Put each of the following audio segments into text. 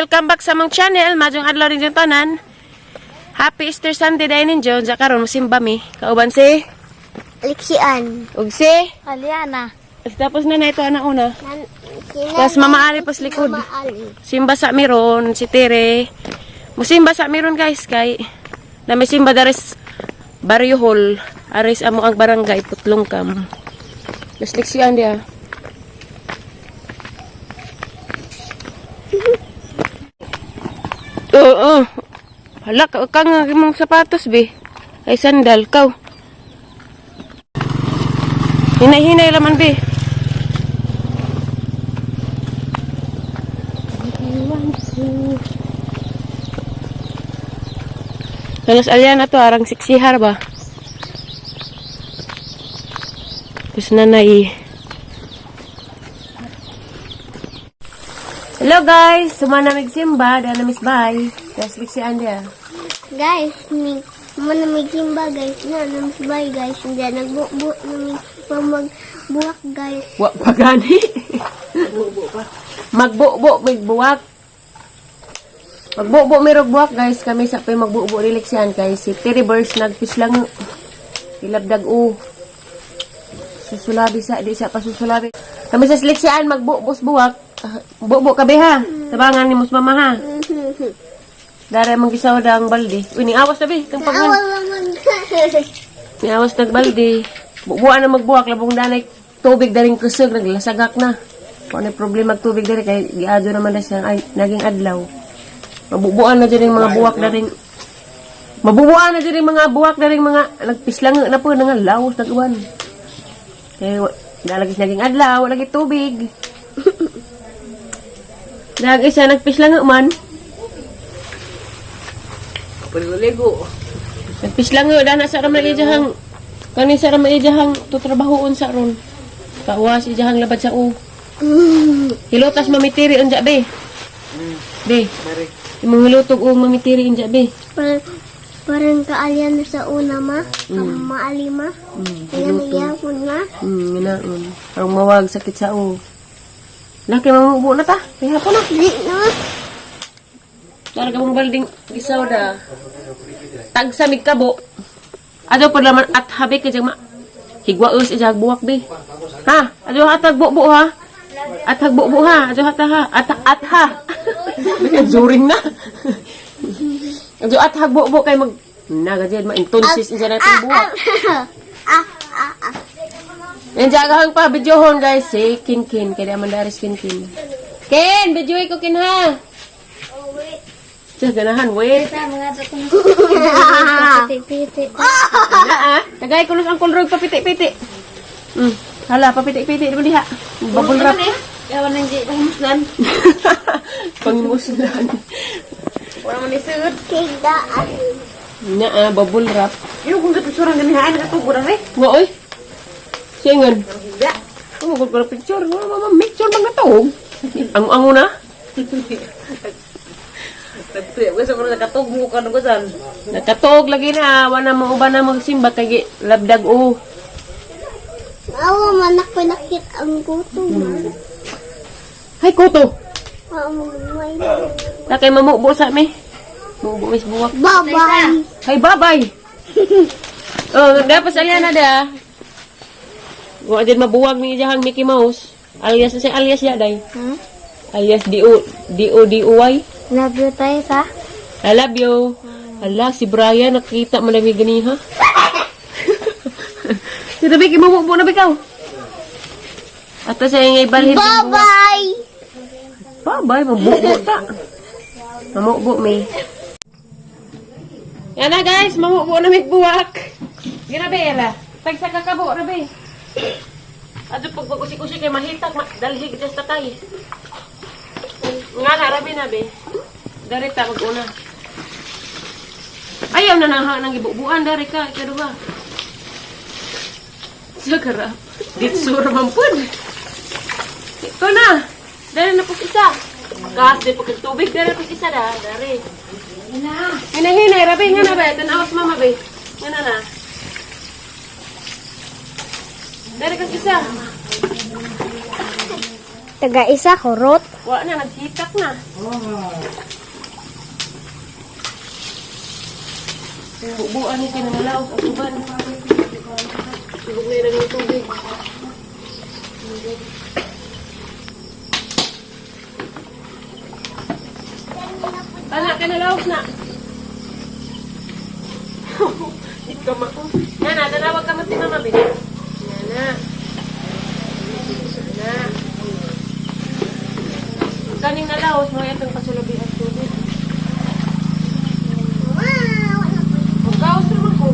welcome back sa mong channel. Majong adlaw rin yung tanan. Happy Easter Sunday dahil ninyo. Diyan karon musimba mi. Kauban si Alixian. ug si Aliana. tapos na ito ana una. Tapos Mama Ali pas likod. Simba sa miron si Tere. Musimba sa miron guys kay na may simba dares Barrio Hall. Aris amo ang barangay Putlongkam. Mas liksian dia. Oo. Hala, kang mong sapatos, be. Ay, sandal, kaw. Hinay-hinay laman, be. Halos alyan na to, arang siksihar ba? Tapos nanay. Hello guys, sumanamig simba, dahil namis bye. Guys, si Andia. Guys, muna may simba guys. Na, namasbay guys. Hindi, nagbuo na magbuwak guys. Wak pa gani. Magbuo, may buwak. Magbuo, may buwak guys. Kami sa pay magbuo, relaxian guys. Si Terryverse, nagpis lang. Ilabdag o. Susulabi sa, di sa pasusulabi. Kami sa seleksyan, magbuo, buwak. Bubo ka be ha. Tabangan ni Mama ha. Dari manggisaw da ang balde. Uy, ni awas na be. Ni awas nagbalde. Bubuan na magbuwak. Labong danay tubig daring kusog. Naglasagak na. Kung ano problema tubig dari. Kaya giado naman na siya. Ay, naging adlaw. Mabubuan na dyan yung mga buwak daring. Mabubuan na dyan yung mga buwak daring mga. Nagpislang na po. Laos, nag-uwan. Kaya nalagis naging adlaw. Lagi tubig. Lagi siya nagpislang man. Paligo. Nagpislang dana sa ramay ijahang kani sa ramay ijahang tutrabahoon sa ron. Kawas ijahang labad sa u. Hilotas mamitiri unja be. Be. Imong hilutog o mamitiri unja be. Parang kaalyan sa una ma. Maalima. Kaya nagyapon na. Ginaon. Parang mawag sakit sa u. Laki mamubo na ta. Kaya po na. Di na. Larga mong balding gisaw da. Tag sa migkabo. Ado po naman at habi ka dyan higwaos ijag buwak be. Ha? Ado hatag bubo ha? At hagbubo ha? Ado hata ha? At ha? Zuring na. Ado at hagbubo kay mag nagadyan ma-intonsis dyan natin buwak. Yan jagahang pa videohon guys si Kin. Kaya mandaris Kin. Kin, videoy ko Kin ha. Diyan ganahan wait. Piti-piti. Tagay kulos ang kulrog papiti-piti. Hala papiti-piti di diha. Bubble wrap. Yawan nang di pangmuslan. Pangmuslan. Wala man isud. Kigdaan. Na bubble wrap. Yung kung kapitsurang ganihaan, nakatubo na rin. Nga oy. Singon. Oh, magpapala picture. Mama, picture bang natawag? Ang una? Gusto ko na nakatog mo ka nung gusan. Nakatuog lagi na. Wana mo uba na magsimba kay labdag o. Awa manak pinakit ang guto. Hay kuto. May Takay mamubo sa mi. Mubo is buwak. babay. Hay babay. Oh, dapat alyan na da. Wa din mabuwag ni ijahang Mickey Mouse. Alias sa alias ya day. Alias D-O-D-O-Y. Love you tayo sa. I love you. Ala, si Brian, nakita mo na may ganiha. Si Rabi, kimamubo na bikaw. At sa ingay balhin. Bye-bye! Bye-bye, mamubo ta. Mamubo may. Yan na guys, mamubo na may buwak. Ginabi, ala. Tagsa kakabo, Rabi. Ato pag-usik-usik kay mahitak, dalhig just tatay. Nga na, Rabi na, be. Darita, mag-una. Ayaw na nang ibubuan, dari ka. Ikaw ba? Sagarap. Ditsura mampun. Ikaw na. Dari na po isa. Gas, di po tubig. Dari po isa da. Dari. Hinay-hinay, Rabi. Nga na, be. Tanawas mama, be. Nga na. Dari ka isa. Taga isa, kurot. Wala na, naghitak na. Bubuan ni pinangalaos ang uban. Sigog na yung tubig. Anak, kinalaos na. Ikaw mako. Nana, nanawag ka mati mama, bin. Nana. Nana. Kaning nalaos mo itong pasulabi ang tubig. Magkaos naman ko.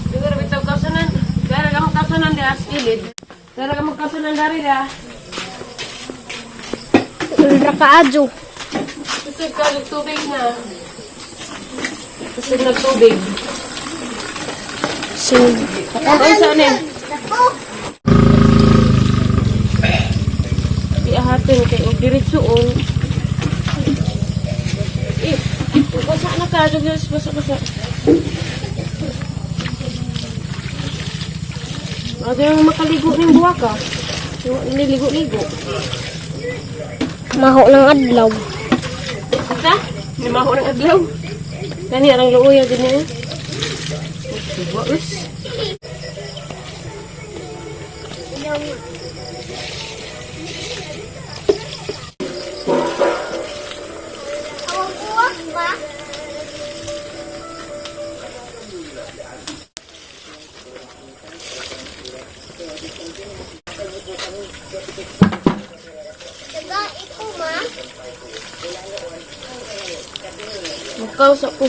Siguro bitaw kausanan. Kaya ka magkausanan di askilid. Kaya ka magkausanan dari da. Ulra ka adyo. Kusog ka ng tubig na. Kusog ng tubig. Sige. Ay, saan eh? Iahatin kay og diretso o. Basa na ka, basa. Ada yang makaligo ning buwa ka. Niligo-ligo. Maho ng adlaw. Asa? Ni maho ng adlaw. Kani arang luoy din ni. Bagus. Magkausap ko.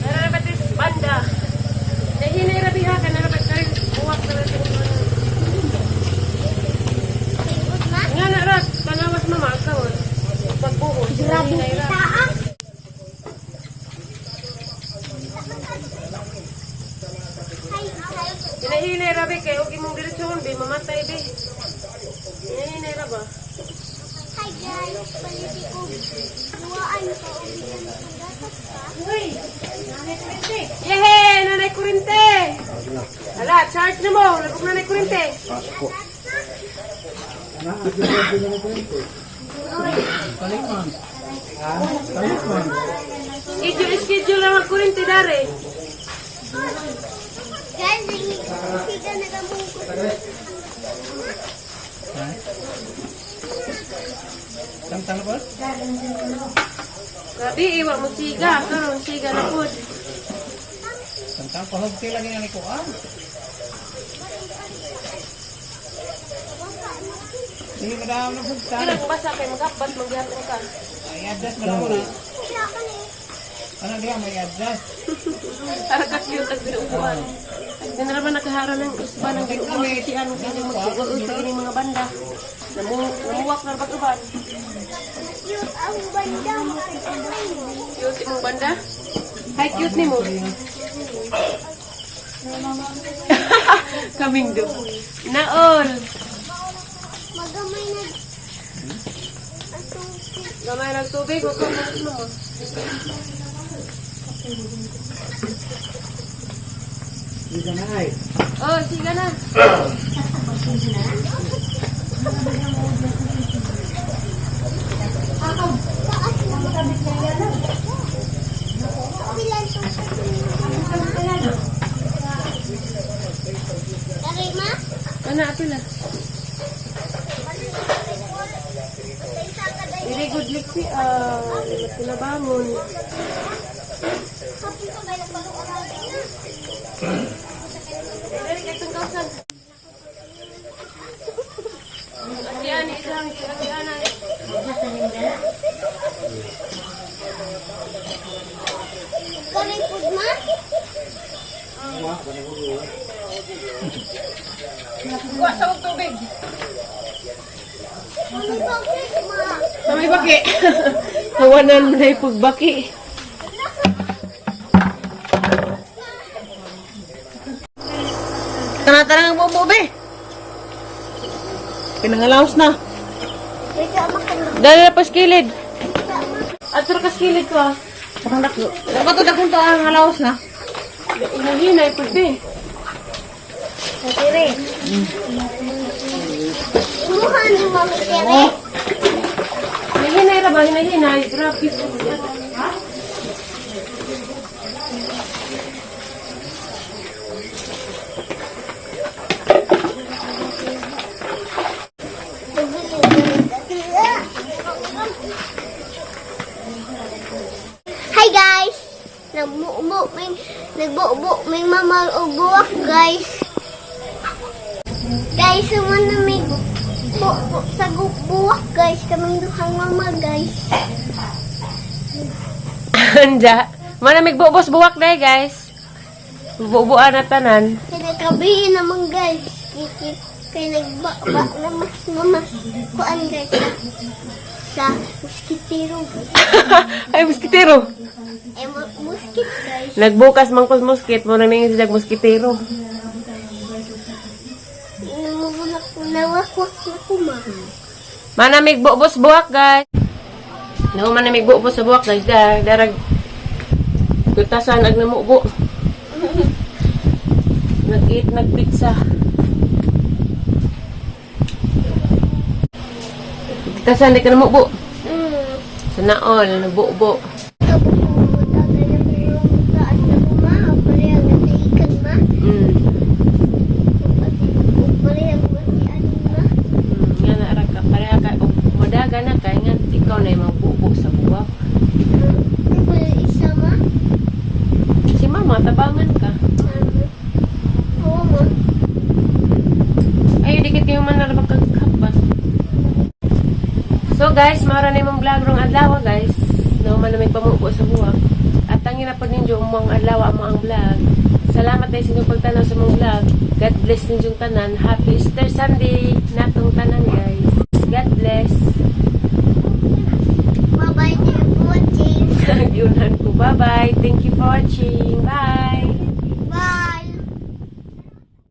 Narabatis banda. Nahinay rabiha ka, narabat ka rin. Buwak na rin. Nga na rat, tanawas mama, kawon. Pagbuhos. Grabe Nahinay rat. taas. Hinahinay rabi kay og imong diretsyon bi mamatay bi. Hinahinay ra ba? Hi guys, paliti ko. Duwaan ko og gatas ka. Uy, nanay kurente. Yehe, nanay kurente. Ala, charge na mo, labog nanay kurente. Schedule lang ang kurente dare. Guys, hindi na nagabungkot. Grabe, iwa mo siga. Karon siga na po. Tentang pahugti lagi yang ikuan. Hindi ka daw nagugtan. Kailan ko basa kay magapat, magyatong ka. Ay, adjust mo na muna. Ano diya, may adjust. Harakat yun ang binuupuan. Hindi na naman nakahara ng isba ng binuupuan. Kasi ano, kaya magpuguan sa ining mga banda. Namuwak na pag-uban. Cute ang banda. Cute imong banda? Hi, cute ni mo. Kaming do. Naol. Magamay na. Gamay ng tubig, huwag kang mo. Hindi na ay. Oh, sige na. Dari ma? Ano, ato na. Very good liksi. Pinabangon. Happy ka ba nagpaluan natin na? Dari, itong kausan. Asiyan, isang sirang-sirang. Kami food ma? Kuha sa huwag tubig. Kami bakit ma? Kami baki. Kawanan mo na ipagbaki. Tara-tara ng bumbo, be. Pinangalaos na. Bisa makan. Dali na pa skilid. At ka skilid ko ah. Parang dako. Ako to dakong to ang halawas na. Inahinay po be. Tere. Imuhan ni Mami Tere. Hinahinay ra ba? Hinahinay. Grabe. Hi guys! Nagbubo may mamang ubuak guys. Guys, naman na may sa buwak guys. Kaming duhang mama guys. Anda. Mana migbubos buwak na guys. Bubuan na tanan. Kinakabihin naman guys. Kaya nagbaba na mas kuan guys. Sa muskitero. Ay, muskitero. Muskit guys. Nagbukas man ko muskit mo nang ningin sa muskitero. Nawakwak na kuma. Mana migbubos buwak guys. No man migbubos sa buwak guys. Darag kutasan ag namubo. Nag-eat nagpizza. Kutasan di ka namubo. Sana all nabubo. Nga na ra ka pareha ka og modaga na kay nga ikaw na yung magbubo sa buwak. Si mama tabangan ka. Ay dikit kayo man na magkakapas. So guys, mara na yung vlog rong adlaw guys. No man na may pamubo sa buwak. At tangin na po ninyo umang adlaw ang vlog. Salamat tayo sa inyong pagtanaw sa mong vlog. God bless ninyong tanan. Happy Easter Sunday natong tanan guys. God bless. Bye-bye, thank you for watching. Yunan ko. Bye-bye. Thank you for watching. Bye.